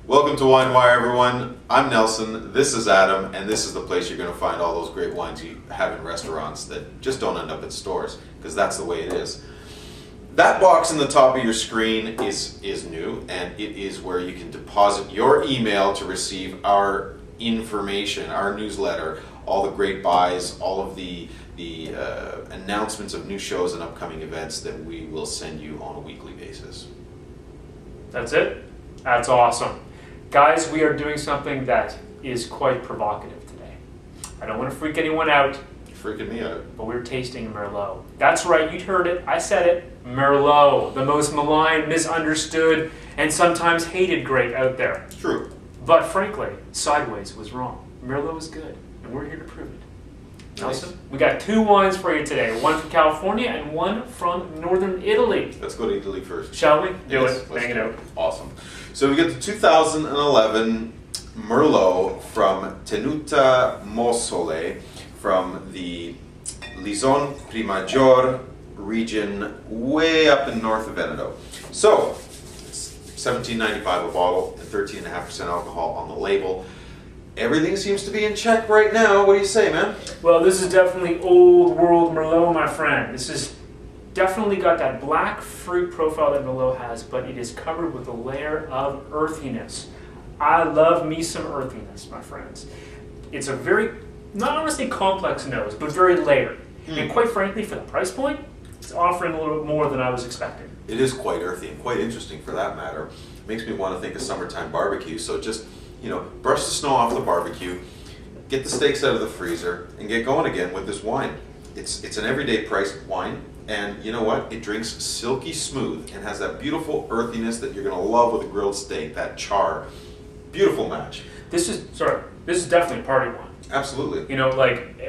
Welcome to WineWire, everyone. I'm Nelson, this is Adam, and this is the place you're going to find all those great wines you have in restaurants that just don't end up at stores, because that's the way it is. That box in the top of your screen is new, and it is where you can deposit your email to receive our information, our newsletter, all the great buys, all of the announcements of new shows and upcoming events that we will send you on a weekly basis. That's it? That's awesome. Guys, we are doing something that is quite provocative today. I don't want to freak anyone out. You're freaking me out. But we're tasting a Merlot. That's right, you'd heard it. I said it. Merlot, the most maligned, misunderstood, and sometimes hated grape out there. True. But frankly, Sideways was wrong. Merlot is good, and we're here to prove it. Nice. Nelson, we got two wines for you today. One from California and one from Northern Italy. Let's go to Italy first. Shall we? Do Yes, it. let's Bang it do out. Awesome. So we get the 2011 Merlot from Tenuta Mosole from the Lison Primajor region way up in north of Veneto. So it's $17.95 a bottle and 13.5% alcohol on the label. Everything seems to be in check right now. What do you say, man? Well, this is definitely old world Merlot, my friend. This is definitely got that black fruit profile that Merlot has, but it is covered with a layer of earthiness. I love me some earthiness, my friends. It's a very, not honestly complex nose, but very layered. And quite frankly, for the price point, it's offering a little bit more than I was expecting. It is quite earthy and quite interesting for that matter. Makes me want to think of summertime barbecue. So just, brush the snow off the barbecue, get the steaks out of the freezer, and get going again with this wine. It's an everyday priced wine, and you know what? It drinks silky smooth and has that beautiful earthiness that you're going to love with a grilled steak, that char. Beautiful match. This is definitely a party wine. Absolutely.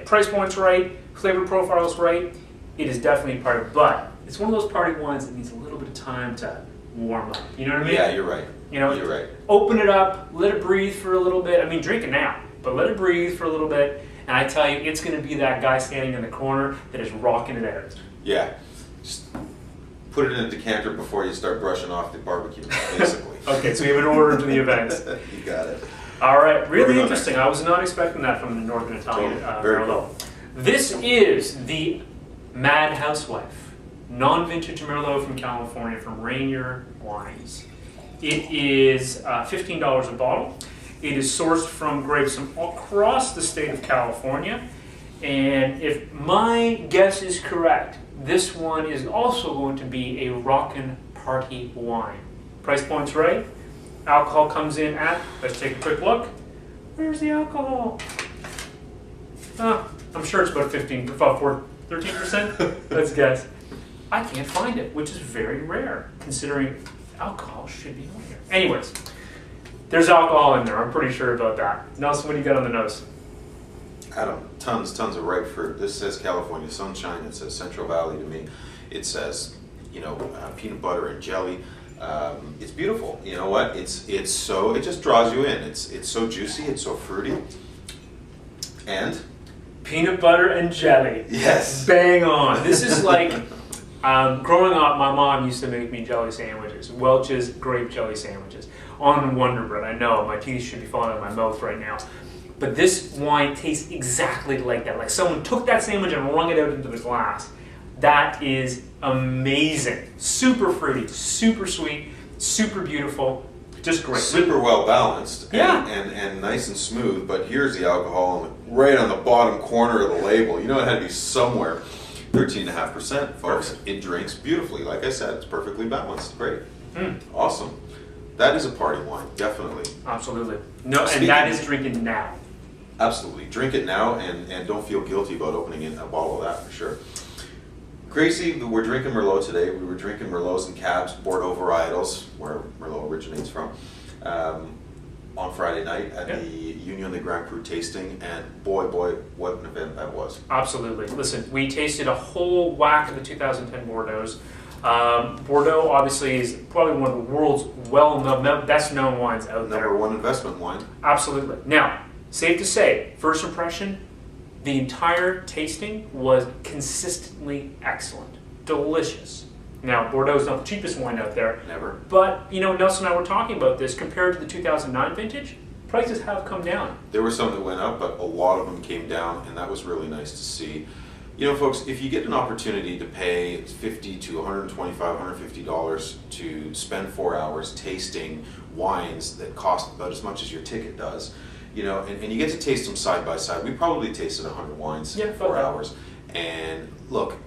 Price point's right, flavor profile's right, it is definitely a party, but it's one of those party wines that needs a little bit of time to warm up. You know what I mean? Yeah, you're right. You're right. Open it up, let it breathe for a little bit. I mean, drink it now, but let it breathe for a little bit. And I tell you, it's going to be that guy standing in the corner that is rocking it out. Yeah. Just put it in a decanter before you start brushing off the barbecue, basically. Okay, so we have an order to the event. You got it. All right, really interesting. I was not expecting that from the Northern Italian Very Merlot. cool. This is the Mad Housewife, non-vintage Merlot from California from Rainier Wines. It is $15 a bottle. It is sourced from grapes from across the state of California. And if my guess is correct, this one is also going to be a rockin' party wine. Price point's right. Alcohol comes in at, let's take a quick look. Where's the alcohol? I'm sure it's about 13%. Let's guess. I can't find it, which is very rare, considering alcohol should be on here. Anyways, there's alcohol in there. I'm pretty sure about that. Nelson, what do you got on the nose? Adam, tons of ripe fruit. This says California sunshine. It says Central Valley to me. It says, peanut butter and jelly. It's beautiful. You know what? It just draws you in. It's so juicy. It's so fruity. And peanut butter and jelly. Yes. Bang on. This is like, growing up, my mom used to make me jelly sandwiches. Welch's grape jelly sandwiches on Wonder Bread. I know my teeth should be falling out of my mouth right now. But this wine tastes exactly like that. Like someone took that sandwich and wrung it out into the glass. That is amazing. Super fruity, super sweet, super beautiful, just great. Super well balanced. Yeah. And nice and smooth. But here's the alcohol right on the bottom corner of the label. It had to be somewhere. 13.5%, folks. It drinks beautifully. Like I said, it's perfectly balanced. Great. Awesome. That is a party wine, definitely. Absolutely. No, and that is drinking now. Absolutely. Drink it now and don't feel guilty about opening a bottle of that for sure. Gracie, we're drinking Merlot today. We were drinking Merlots and Cabs, Bordeaux varietals, where Merlot originates from, on Friday night at the Union de Grand Cru tasting, and boy, what an event that was. Absolutely. Listen, we tasted a whole whack of the 2010 Bordeauxs. Bordeaux obviously is probably one of the world's best known wines out there. Number one investment wine. Absolutely. Now, safe to say, first impression, the entire tasting was consistently excellent. Delicious. Now, Bordeaux is not the cheapest wine out there, Never. but Nelson and I were talking about this. Compared to the 2009 vintage, prices have come down. There were some that went up, but a lot of them came down, and that was really nice to see. Folks, if you get an opportunity to pay $50 to $125, $150 to spend 4 hours tasting wines that cost about as much as your ticket does, and you get to taste them side by side. We probably tasted 100 wines in 4 hours. And look,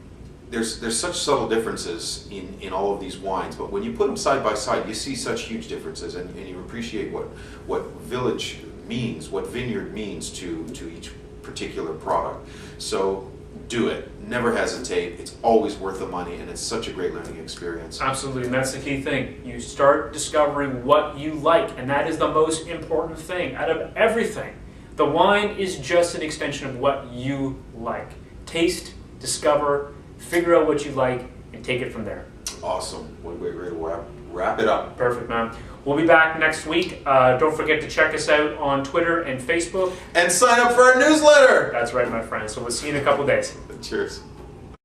there's such subtle differences in all of these wines, but when you put them side by side, you see such huge differences, and you appreciate what village means, what vineyard means to each particular product. So do it. Never hesitate. It's always worth the money, and it's such a great learning experience. Absolutely, and that's the key thing. You start discovering what you like, and that is the most important thing out of everything. The wine is just an extension of what you like. Taste, discover, figure out what you like, and take it from there. Awesome. What a great way to wrap it up. Perfect, man. We'll be back next week. Don't forget to check us out on Twitter and Facebook. And sign up for our newsletter! That's right, my friend. So we'll see you in a couple days. Cheers.